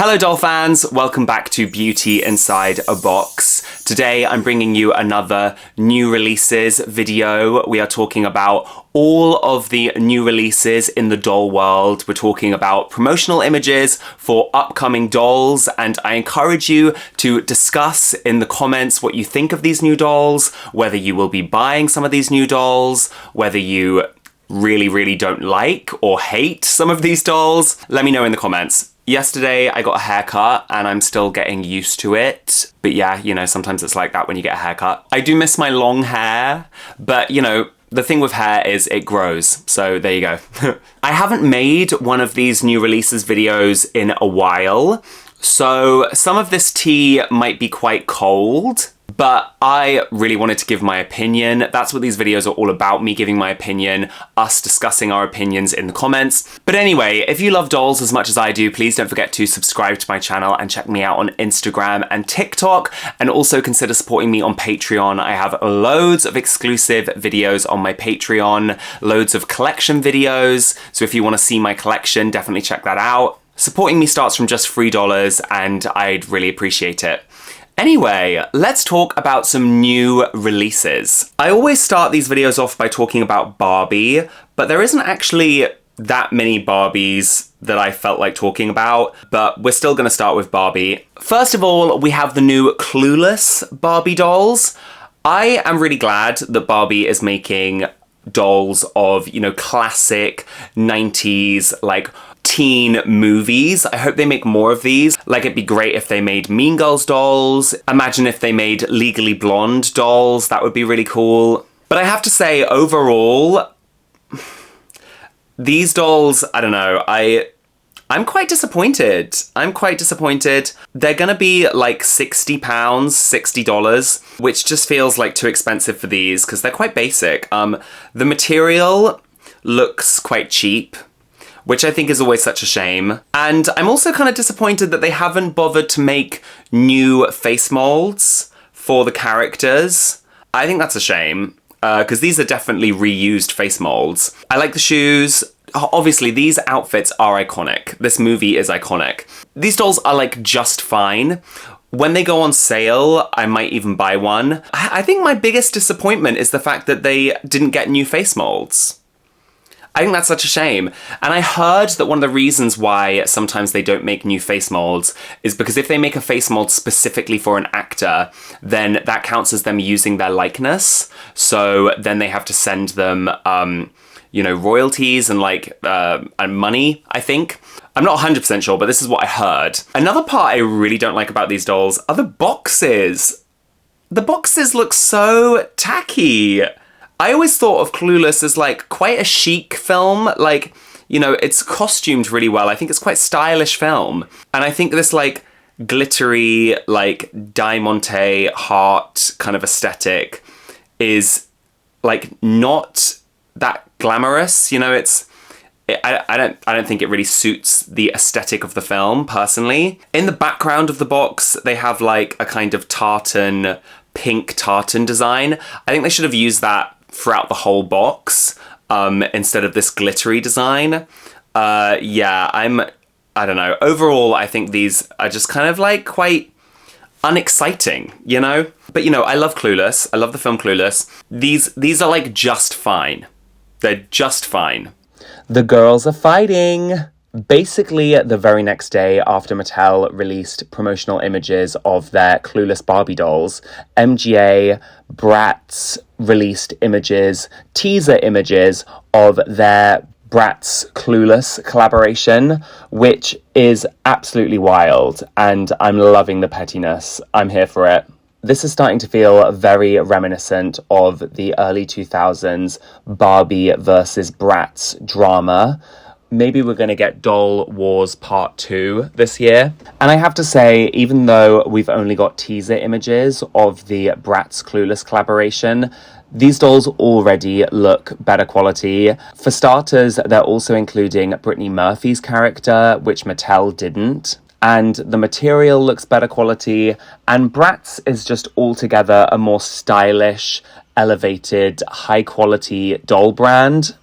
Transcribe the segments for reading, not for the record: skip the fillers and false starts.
Hello doll fans, welcome back to Beauty Inside a Box. Today I'm bringing you another new releases video. We are talking about all of the new releases in the doll world. We're talking about promotional images for upcoming dolls, and I encourage you to discuss in the comments what you think of these new dolls, whether you will be buying some of these new dolls, whether you really don't like or hate some of these dolls. Let me know in the comments. Yesterday I got a haircut and I'm still getting used to it. But yeah, you know, sometimes it's like that when you get a haircut. I do miss my long hair, but you know, the thing with hair is it grows. So there you go. I haven't made one of these new releases videos in a while. So some of this tea might be quite cold, but I really wanted to give my opinion. That's what these videos are all about, me giving my opinion, us discussing our opinions in the comments. But anyway, if you love dolls as much as I do, please don't forget to subscribe to my channel and check me out on Instagram and TikTok, and also consider supporting me on Patreon. I have loads of exclusive videos on my Patreon, loads of collection videos, so if you want to see my collection, definitely check that out. Supporting me starts from just $3 and I'd really appreciate it. Anyway, let's talk about some new releases. I always start these videos off by talking about Barbie, but there isn't actually that many Barbies that I felt like talking about, but we're still gonna start with Barbie. First of all, we have the new Clueless Barbie dolls. I am really glad that Barbie is making dolls of, you know, classic 90s, like, teen movies. I hope they make more of these. Like, it'd be great if they made Mean Girls dolls. Imagine if they made Legally Blonde dolls. That would be really cool. But I have to say, overall, these dolls, I don't know, I'm quite disappointed. I'm quite disappointed. They're gonna be like £60, $60, which just feels like too expensive for these because they're quite basic. The material looks quite cheap, which I think is always such a shame. And I'm also kind of disappointed that they haven't bothered to make new face molds for the characters. I think that's a shame, because these are definitely reused face molds. I like the shoes. Obviously, these outfits are iconic. This movie is iconic. These dolls are like just fine. When they go on sale, I might even buy one. I think my biggest disappointment is the fact that they didn't get new face molds. I think that's such a shame. And I heard that one of the reasons why sometimes they don't make new face molds is because if they make a face mold specifically for an actor, then that counts as them using their likeness. So then they have to send them, you know, royalties and like, and money, I think. I'm not 100% sure, but this is what I heard. Another part I really don't like about these dolls are the boxes. The boxes look so tacky. I always thought of Clueless as like quite a chic film, like, you know, it's costumed really well. I think it's quite stylish film. And I think this like glittery, like diamante heart kind of aesthetic is like not that glamorous, you know, I don't think it really suits the aesthetic of the film, personally. In the background of the box, they have like a kind of tartan, pink tartan design. I think they should have used that throughout the whole box, instead of this glittery design. Yeah, I don't know. Overall, I think these are just kind of like quite unexciting, you know? But you know, I love Clueless. I love the film Clueless. These are like just fine. They're just fine. The girls are fighting. Basically, the very next day after Mattel released promotional images of their Clueless Barbie dolls, MGA, Bratz released images, teaser images of their Bratz Clueless collaboration, which is absolutely wild, and I'm loving the pettiness. I'm here for it. This is starting to feel very reminiscent of the early 2000s Barbie versus Bratz drama. Maybe we're going to get Doll Wars Part 2 this year. And I have to say, even though we've only got teaser images of the Bratz Clueless collaboration, these dolls already look better quality. For starters, they're also including Brittany Murphy's character, which Mattel didn't. And the material looks better quality. And Bratz is just altogether a more stylish, elevated, high quality doll brand.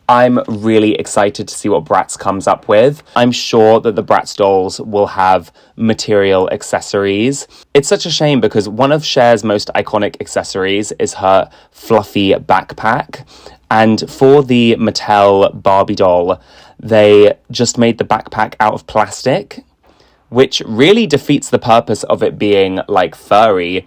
I'm really excited to see what Bratz comes up with. I'm sure that the Bratz dolls will have material accessories. It's such a shame because one of Cher's most iconic accessories is her fluffy backpack. And for the Mattel Barbie doll, they just made the backpack out of plastic, which really defeats the purpose of it being like furry.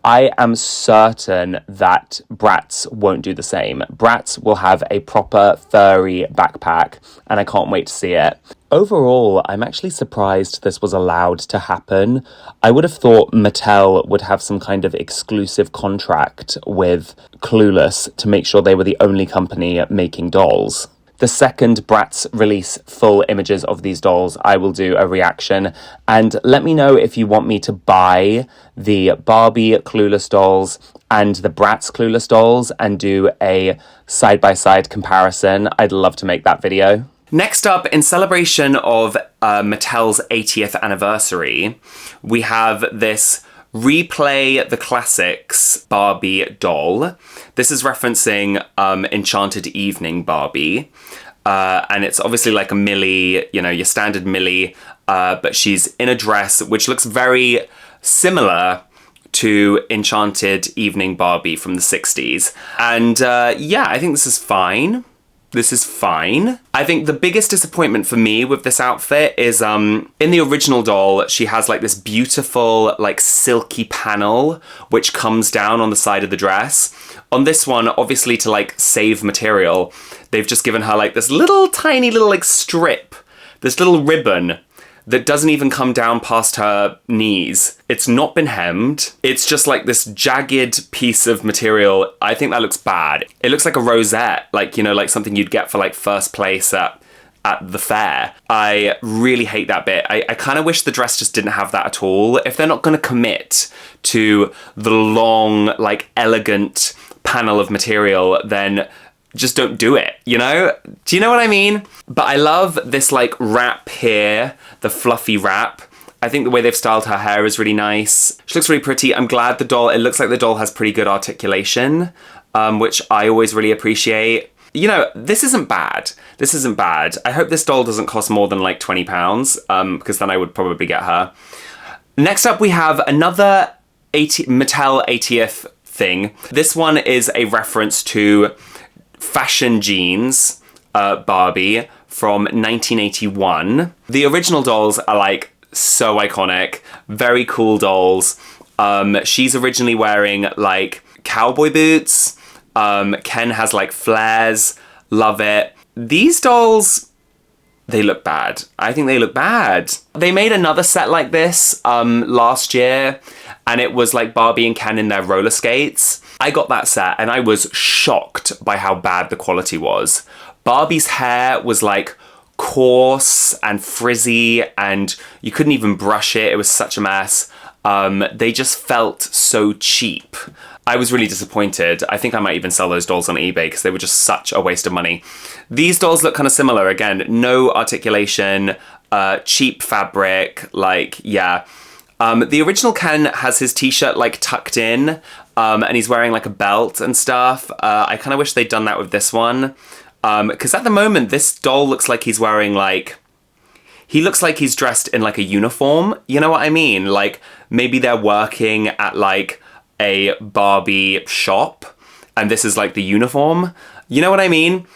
I am certain that Bratz won't do the same. Bratz will have a proper furry backpack, and I can't wait to see it. Overall, I'm actually surprised this was allowed to happen. I would have thought Mattel would have some kind of exclusive contract with Clueless to make sure they were the only company making dolls. The second Bratz release full images of these dolls, I will do a reaction. And let me know if you want me to buy the Barbie Clueless dolls and the Bratz Clueless dolls and do a side-by-side comparison. I'd love to make that video. Next up, in celebration of Mattel's 80th anniversary, we have this Replay the Classics Barbie doll. This is referencing Enchanted Evening Barbie. And it's obviously like a Millie, you know, your standard Millie, but she's in a dress which looks very similar to Enchanted Evening Barbie from the 60s. And yeah, I think this is fine. This is fine. I think the biggest disappointment for me with this outfit is in the original doll, she has like this beautiful like silky panel which comes down on the side of the dress. On this one, obviously to like save material, they've just given her like this little tiny little like strip, this little ribbon that doesn't even come down past her knees. It's not been hemmed. It's just like this jagged piece of material. I think that looks bad. It looks like a rosette, like, you know, like something you'd get for like first place at the fair. I really hate that bit. I kind of wish the dress just didn't have that at all. If they're not going to commit to the long, like elegant panel of material, then just don't do it, you know? Do you know what I mean? But I love this like wrap here, the fluffy wrap. I think the way they've styled her hair is really nice. She looks really pretty. I'm glad it looks like the doll has pretty good articulation, which I always really appreciate. You know, this isn't bad. This isn't bad. I hope this doll doesn't cost more than like £20, because then I would probably get her. Next up, we have another Mattel 80th thing. This one is a reference to Fashion Jeans Barbie from 1981. The original dolls are like so iconic, very cool dolls. She's originally wearing like cowboy boots. Ken has like flares. Love it. These dolls, they look bad. I think they look bad. They made another set like this last year, and it was like Barbie and Ken in their roller skates. I got that set and I was shocked by how bad the quality was. Barbie's hair was like coarse and frizzy and you couldn't even brush it. It was such a mess. They just felt so cheap. I was really disappointed. I think I might even sell those dolls on eBay because they were just such a waste of money. These dolls look kind of similar. Again, no articulation, cheap fabric, like, yeah. The original Ken has his t-shirt like tucked in, and he's wearing like a belt and stuff. I kind of wish they'd done that with this one. Because at the moment, this doll looks like he's wearing like, he looks like he's dressed in like a uniform. You know what I mean? Like maybe they're working at like a Barbie shop and this is like the uniform. You know what I mean?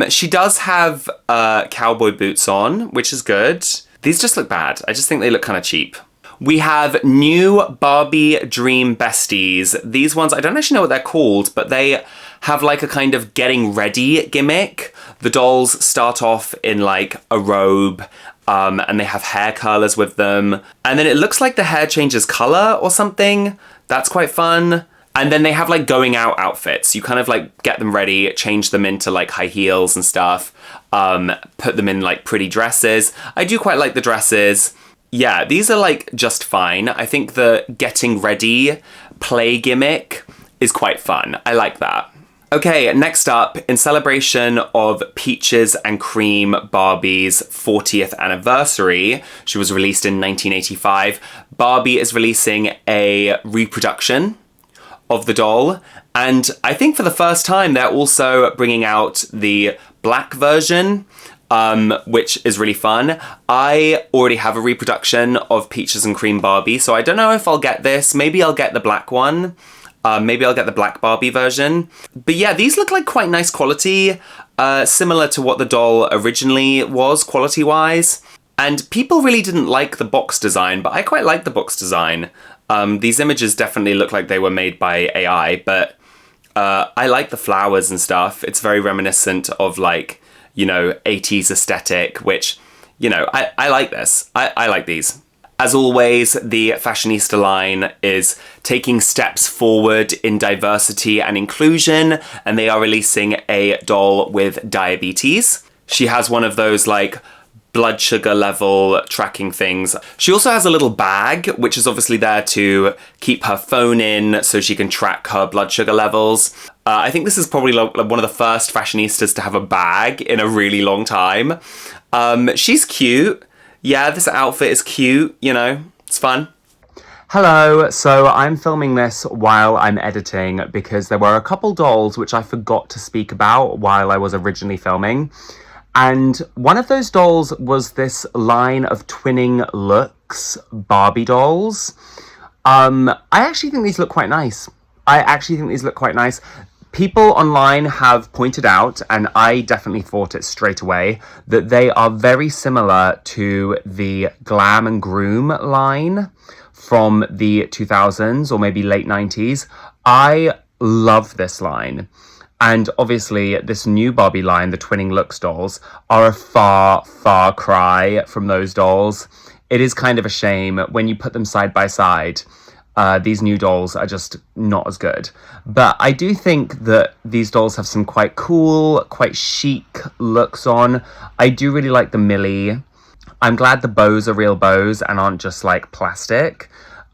She does have cowboy boots on, which is good. These just look bad. I just think they look kind of cheap. We have new Barbie Dream Besties. These ones, I don't actually know what they're called, but they have like a kind of getting ready gimmick. The dolls start off in like a robe, and they have hair curlers with them. And then it looks like the hair changes color or something. That's quite fun. And then they have like going out outfits. You kind of like get them ready, change them into like high heels and stuff, put them in like pretty dresses. I do quite like the dresses. Yeah, these are like just fine. I think the getting ready play gimmick is quite fun. I like that. Okay, next up, in celebration of Peaches and Cream Barbie's 40th anniversary, she was released in 1985, Barbie is releasing a reproduction of the doll, and I think for the first time they're also bringing out the black version, which is really fun. I already have a reproduction of Peaches and Cream Barbie, so I don't know if I'll get this. Maybe I'll get the black one. Maybe I'll get the black Barbie version. But yeah, these look like quite nice quality, similar to what the doll originally was quality-wise. And people really didn't like the box design, but I quite like the box design. These images definitely look like they were made by AI, but I like the flowers and stuff. It's very reminiscent of, like, you know, 80s aesthetic, which, you know, I like this. I like these. As always, the Fashionista line is taking steps forward in diversity and inclusion, and they are releasing a doll with diabetes. She has one of those, like, blood sugar level tracking things. She also has a little bag, which is obviously there to keep her phone in so she can track her blood sugar levels. I think this is probably like one of the first fashionistas to have a bag in a really long time. She's cute. Yeah, this outfit is cute, you know, it's fun. Hello, so I'm filming this while I'm editing because there were a couple dolls which I forgot to speak about while I was originally filming. And one of those dolls was this line of twinning looks Barbie dolls. I actually think these look quite nice. People online have pointed out, and I definitely thought it straight away, that they are very similar to the Glam and Groom line from the 2000s or maybe late 90s. I love this line. And obviously, this new Barbie line, the Twinning Looks dolls, are a far, far cry from those dolls. It is kind of a shame when you put them side by side. These new dolls are just not as good. But I do think that these dolls have some quite cool, quite chic looks on. I do really like the Millie. I'm glad the bows are real bows and aren't just like plastic.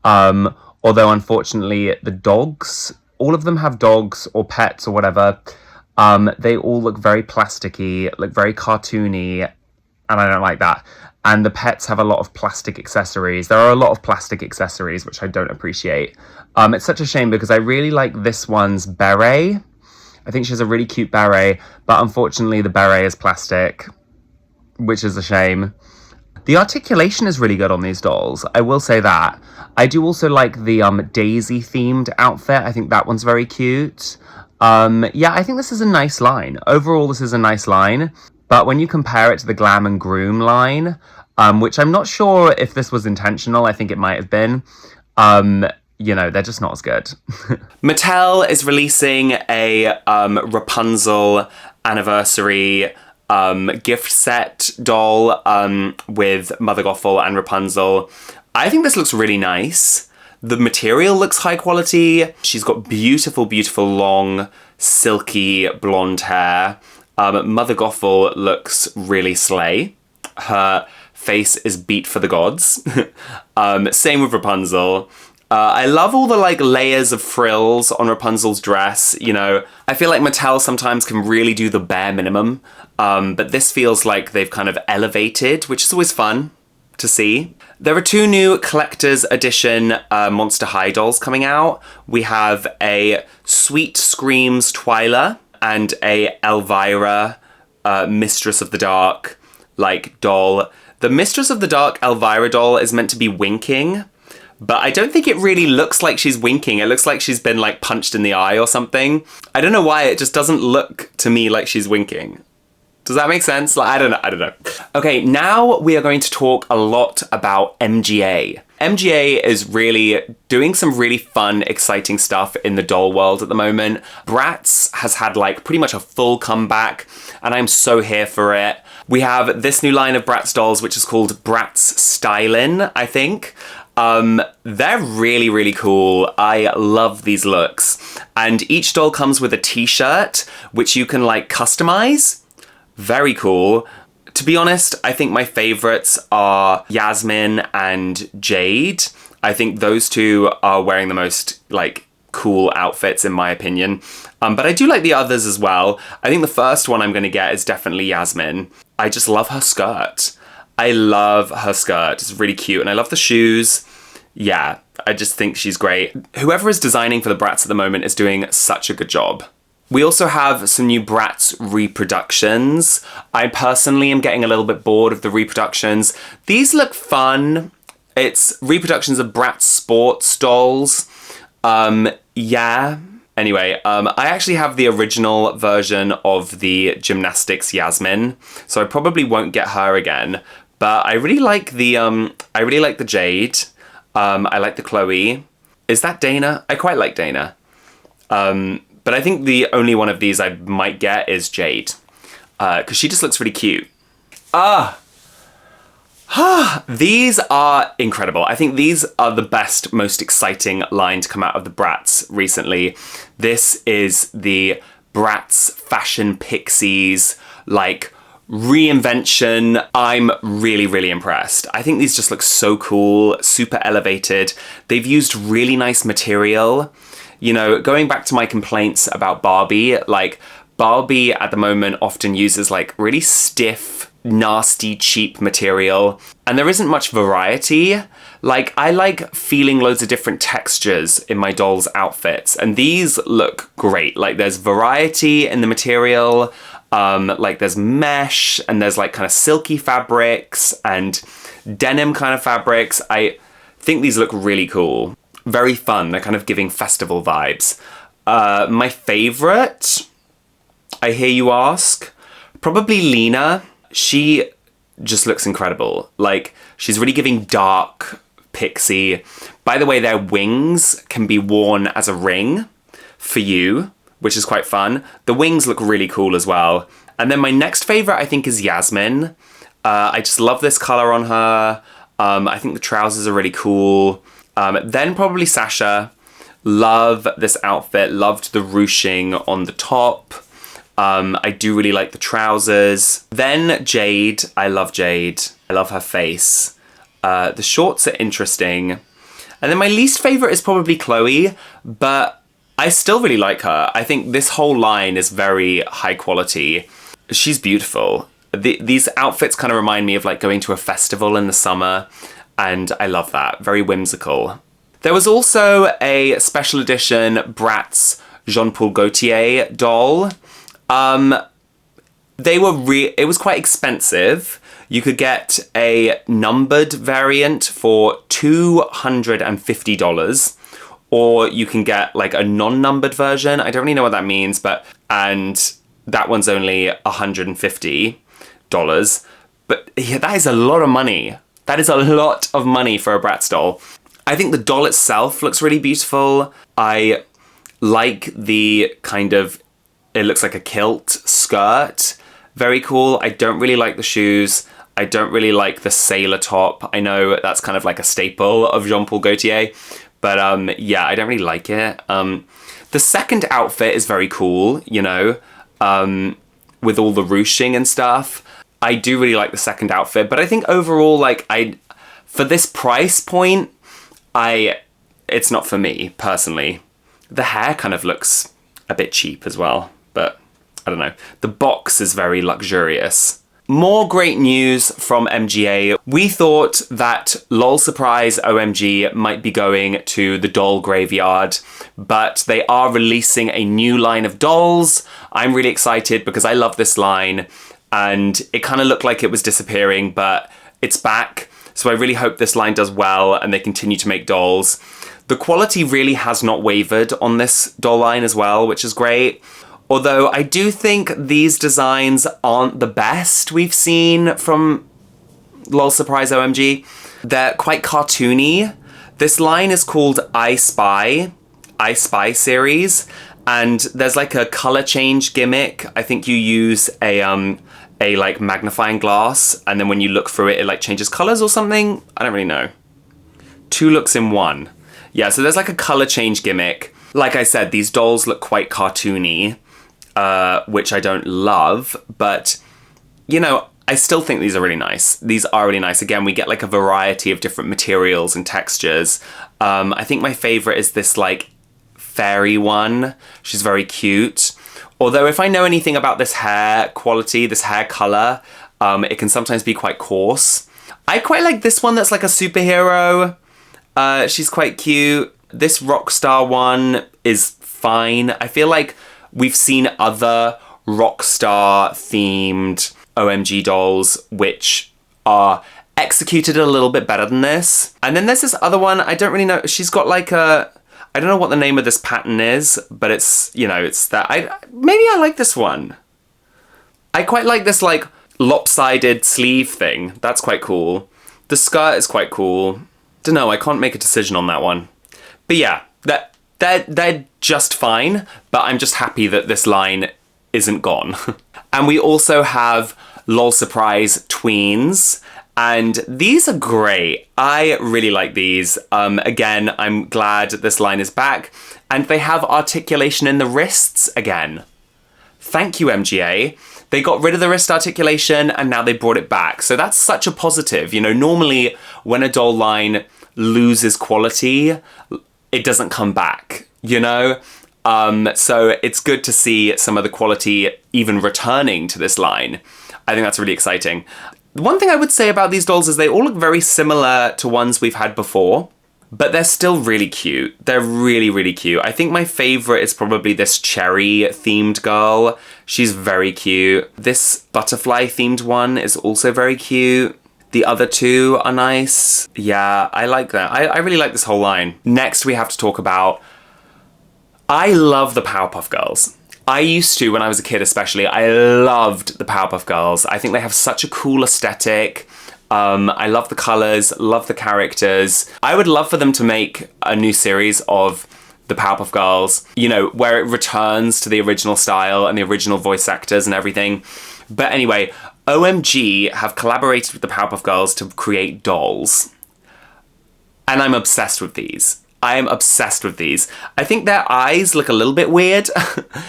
Although unfortunately the dogs, all of them have dogs or pets or whatever. They all look very plasticky, look very cartoony, and I don't like that. And the pets have a lot of plastic accessories. There are a lot of plastic accessories, which I don't appreciate. It's such a shame because I really like this one's beret. I think she has a really cute beret, but unfortunately the beret is plastic, which is a shame. The articulation is really good on these dolls, I will say that. I do also like the Daisy-themed outfit. I think that one's very cute. Yeah, I think this is a nice line. Overall, this is a nice line. But when you compare it to the Glam and Groom line, which I'm not sure if this was intentional, I think it might have been, you know, they're just not as good. Mattel is releasing a Rapunzel anniversary gift set doll with Mother Gothel and Rapunzel. I think this looks really nice. The material looks high quality. She's got beautiful, beautiful, long, silky blonde hair. Mother Gothel looks really slay. Her face is beat for the gods. Same with Rapunzel. I love all the like layers of frills on Rapunzel's dress, you know. I feel like Mattel sometimes can really do the bare minimum, but this feels like they've kind of elevated, which is always fun to see. There are two new collector's edition Monster High dolls coming out. We have a Sweet Screams Twyla and a Elvira Mistress of the Dark like doll. The Mistress of the Dark Elvira doll is meant to be winking, but I don't think it really looks like she's winking. It looks like she's been like punched in the eye or something. I don't know why, it just doesn't look to me like she's winking. Does that make sense? Like, I don't know. Okay, now we are going to talk a lot about MGA. MGA is really doing some really fun, exciting stuff in the doll world at the moment. Bratz has had like pretty much a full comeback, and I'm so here for it. We have this new line of Bratz dolls, which is called Bratz Stylin, I think. They're really, really cool. I love these looks. And each doll comes with a t-shirt, which you can like customize. Very cool. To be honest, I think my favorites are Yasmin and Jade. I think those two are wearing the most like cool outfits in my opinion. But I do like the others as well. I think the first one I'm going to get is definitely Yasmin. I just love her skirt. I love her skirt. It's really cute. And I love the shoes. Yeah, I just think she's great. Whoever is designing for the Bratz at the moment is doing such a good job. We also have some new Bratz reproductions. I personally am getting a little bit bored of the reproductions. These look fun. It's reproductions of Bratz sports dolls. Yeah. Anyway, I actually have the original version of the gymnastics Yasmin, so I probably won't get her again. But I really like the Jade. I like the Chloe. Is that Dana? I quite like Dana. But I think the only one of these I might get is Jade, because she just looks really cute. These are incredible. I think these are the best, most exciting line to come out of the Bratz recently. This is the Bratz Fashion Pixies, like, reinvention. I'm really, really impressed. I think these just look so cool, super elevated. They've used really nice material. You know, going back to my complaints about Barbie, like, Barbie at the moment often uses, like, really stiff, nasty, cheap material, and there isn't much variety. Like, I like feeling loads of different textures in my dolls' outfits, and these look great. Like, there's variety in the material, like, there's mesh, and there's, like, kind of silky fabrics, and denim kind of fabrics. I think these look really cool. Very fun. They're kind of giving festival vibes. My favorite, I hear you ask, probably Lena. She just looks incredible. Like, she's really giving dark pixie. By the way, their wings can be worn as a ring for you, which is quite fun. The wings look really cool as well. And then my next favorite, I think, is Yasmin. I just love this color on her. I think the trousers are really cool. Then probably Sasha. Love this outfit. Loved the ruching on the top. I do really like the trousers. Then Jade. I love Jade. I love her face. The shorts are interesting. And then my least favorite is probably Chloe, but I still really like her. I think this whole line is very high quality. She's beautiful. These outfits kind of remind me of, like, going to a festival in the summer, and I love that. Very whimsical. There was also a special edition Bratz Jean-Paul Gaultier doll. It was quite expensive. You could get a numbered variant for $250, or you can get, like, a non-numbered version. I don't really know what that means, and that one's only $150. But yeah, that is a lot of money. That is a lot of money for a Bratz doll. I think the doll itself looks really beautiful. I like the kind of, it looks like a kilt skirt. Very cool. I don't really like the shoes. I don't really like the sailor top. I know that's kind of like a staple of Jean-Paul Gaultier, but yeah, I don't really like it. The second outfit is very cool, you know, with all the ruching and stuff. I do really like the second outfit, but I think overall, like, for this price point, it's not for me, personally. The hair kind of looks a bit cheap as well, but I don't know. The box is very luxurious. More great news from MGA. We thought that LOL Surprise OMG might be going to the doll graveyard, but they are releasing a new line of dolls. I'm really excited because I love this line, and it kind of looked like it was disappearing, but it's back. So I really hope this line does well and they continue to make dolls. The quality really has not wavered on this doll line as well, which is great. Although I do think these designs aren't the best we've seen from LOL Surprise OMG. They're quite cartoony. This line is called I Spy series, and there's like a color change gimmick. I think you use a like magnifying glass, and then when you look through it, it like changes colors or something. I don't really know. 2 looks in 1. Yeah, so there's like a color change gimmick. Like I said, these dolls look quite cartoony, which I don't love, but, you know, I still think these are really nice. These are really nice. Again, we get like a variety of different materials and textures. I think my favorite is this like fairy one. She's very cute. Although if I know anything about this hair quality, this hair color, it can sometimes be quite coarse. I quite like this one that's like a superhero. She's quite cute. This rock star one is fine. I feel like We've seen other rock star themed OMG dolls which are executed a little bit better than this. And then there's this other one, I don't really know, she's got like a, I don't know what the name of this pattern is, but it's, you know, it's that, maybe I like this one. I quite like this like lopsided sleeve thing. That's quite cool. The skirt is quite cool. Don't know, I can't make a decision on that one. But yeah, they're just fine, but I'm just happy that this line isn't gone. And we also have LOL Surprise Tweens, and these are great. I really like these. Again, I'm glad this line is back, and they have articulation in the wrists again. Thank you, MGA. They got rid of the wrist articulation and now they brought it back. So that's such a positive. You know, normally when a doll line loses quality, it doesn't come back, you know? So it's good to see some of the quality even returning to this line. I think that's really exciting. One thing I would say about these dolls is they all look very similar to ones we've had before, but they're still really cute. They're really, really cute. I think my favorite is probably this cherry themed girl. She's very cute. This butterfly themed one is also very cute. The other two are nice. Yeah, I like that. I really like this whole line. Next, we have to talk about, I love the Powerpuff Girls. I used to, when I was a kid especially, I loved the Powerpuff Girls. I think they have such a cool aesthetic. I love the colours, love the characters. I would love for them to make a new series of the Powerpuff Girls, you know, where it returns to the original style and the original voice actors and everything. But anyway, OMG have collaborated with the Powerpuff Girls to create dolls. And I'm obsessed with these. I am obsessed with these. I think their eyes look a little bit weird.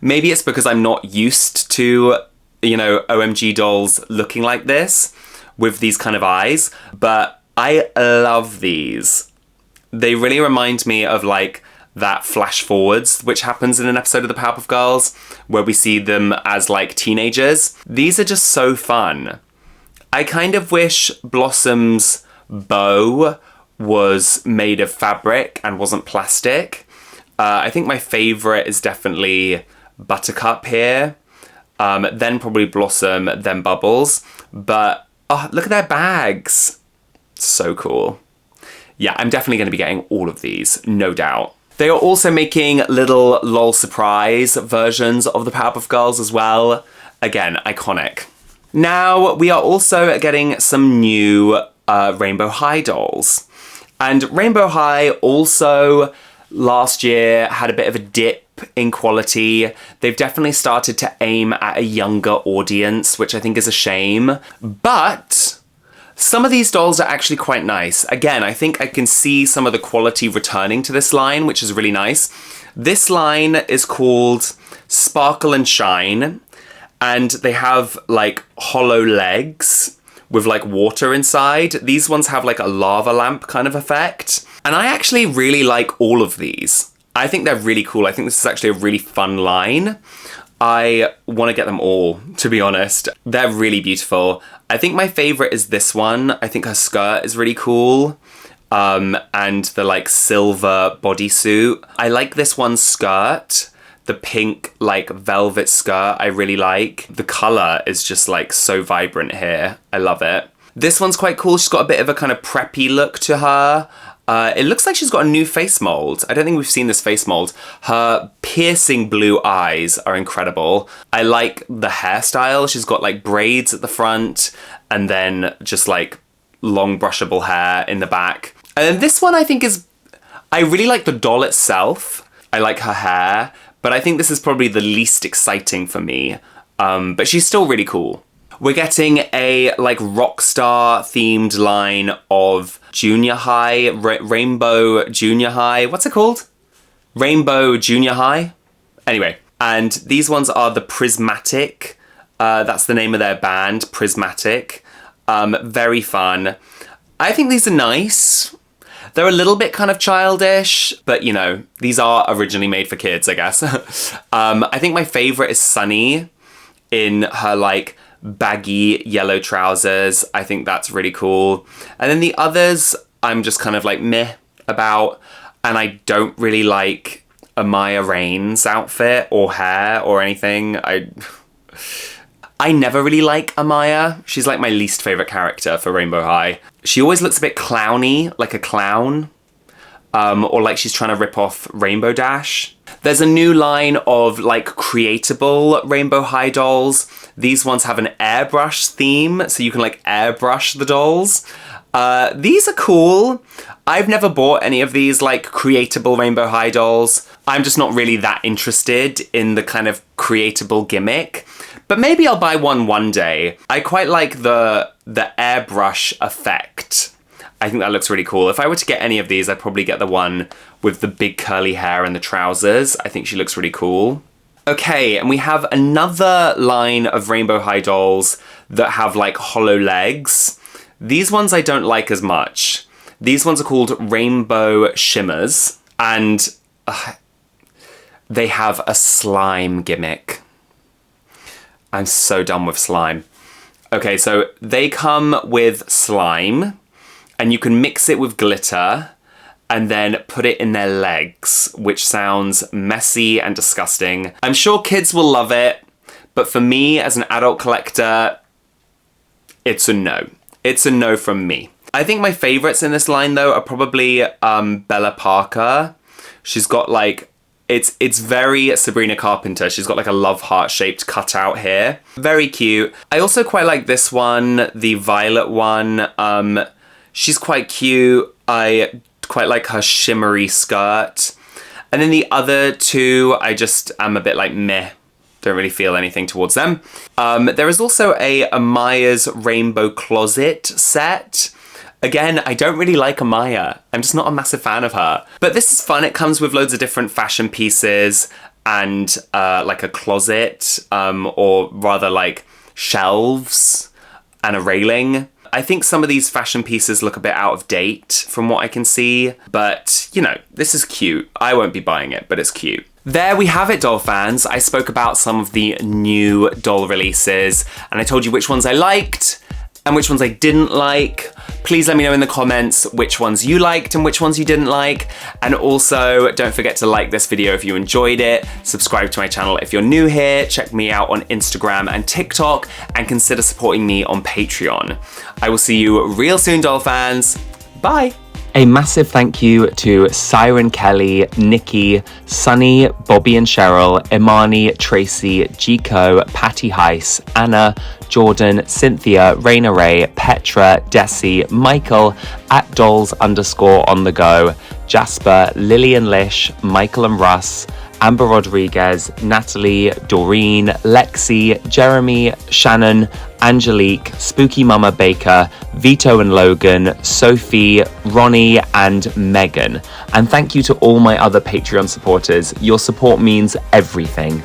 Maybe it's because I'm not used to, you know, OMG dolls looking like this with these kind of eyes, but I love these. They really remind me of like that flash forwards which happens in an episode of the Powerpuff Girls where we see them as like teenagers. These are just so fun. I kind of wish Blossom's bow was made of fabric and wasn't plastic. I think my favorite is definitely Buttercup here, then probably Blossom, then Bubbles, but oh, look at their bags. So cool. Yeah, I'm definitely going to be getting all of these, no doubt. They are also making little LOL Surprise versions of the Powerpuff Girls as well. Again, iconic. Now, we are also getting some new Rainbow High dolls. And Rainbow High also last year had a bit of a dip in quality. They've definitely started to aim at a younger audience, which I think is a shame. But some of these dolls are actually quite nice. Again, I think I can see some of the quality returning to this line, which is really nice. This line is called Sparkle and Shine, and they have like hollow legs with like water inside. These ones have like a lava lamp kind of effect. And I actually really like all of these. I think they're really cool. I think this is actually a really fun line. I want to get them all, to be honest. They're really beautiful. I think my favorite is this one. I think her skirt is really cool. And the like silver bodysuit. I like this one's skirt. The pink like velvet skirt I really like. The colour is just like so vibrant here. I love it. This one's quite cool. She's got a bit of a kind of preppy look to her. It looks like she's got a new face mold. I don't think we've seen this face mold. Her piercing blue eyes are incredible. I like the hairstyle. She's got like braids at the front and then just like long brushable hair in the back. And then this one I think is, I really like the doll itself. I like her hair, but I think this is probably the least exciting for me. But she's still really cool. We're getting a like rock star themed line of junior high, rainbow junior high. What's it called? Rainbow junior high? Anyway, and these ones are the Prismatic. That's the name of their band, Prismatic. Very fun. I think these are nice. They're a little bit kind of childish, but you know, these are originally made for kids, I guess. I think my favorite is Sunny in her like baggy yellow trousers. I think that's really cool. And then the others, I'm just kind of like meh about, and I don't really like Amaya Rain's outfit or hair or anything. I never really like Amaya. She's like my least favorite character for Rainbow High. She always looks a bit clowny, like a clown. Or like she's trying to rip off Rainbow Dash. There's a new line of like creatable Rainbow High dolls. These ones have an airbrush theme, so you can like airbrush the dolls. These are cool. I've never bought any of these like creatable Rainbow High dolls. I'm just not really that interested in the kind of creatable gimmick. But maybe I'll buy one day. I quite like the airbrush effect. I think that looks really cool. If I were to get any of these, I'd probably get the one with the big curly hair and the trousers. I think she looks really cool. Okay, and we have another line of Rainbow High dolls that have like hollow legs. These ones I don't like as much. These ones are called Rainbow Shimmers, and they have a slime gimmick. I'm so done with slime. Okay, so they come with slime, and you can mix it with glitter and then put it in their legs, which sounds messy and disgusting. I'm sure kids will love it, but for me as an adult collector, it's a no. It's a no from me. I think my favorites in this line though are probably Bella Parker. She's got like, it's very Sabrina Carpenter. She's got like a love heart shaped cutout here. Very cute. I also quite like this one, the violet one. She's quite cute. I quite like her shimmery skirt. And then the other two, I just am a bit like meh. Don't really feel anything towards them. There is also a Amaya's Rainbow Closet set. Again, I don't really like Amaya. I'm just not a massive fan of her. But this is fun. It comes with loads of different fashion pieces and like a closet, or rather like shelves and a railing. I think some of these fashion pieces look a bit out of date from what I can see, but you know, this is cute. I won't be buying it, but it's cute. There we have it, doll fans. I spoke about some of the new doll releases, and I told you which ones I liked and which ones I didn't like. Please let me know in the comments which ones you liked and which ones you didn't like. And also, don't forget to like this video if you enjoyed it, subscribe to my channel if you're new here, check me out on Instagram and TikTok, and consider supporting me on Patreon. I will see you real soon, doll fans. Bye. A massive thank you to Siren Kelly, Nikki, Sunny, Bobby and Cheryl, Imani, Tracy, Jico, Patty Heiss, Anna, Jordan, Cynthia, Raina Ray, Petra, Desi, Michael, @dolls_on-the-go, Jasper, Lillian Lish, Michael and Russ, Amber Rodriguez, Natalie, Doreen, Lexi, Jeremy, Shannon, Angelique, Spooky Mama Baker, Vito and Logan, Sophie, Ronnie, and Megan. And thank you to all my other Patreon supporters. Your support means everything.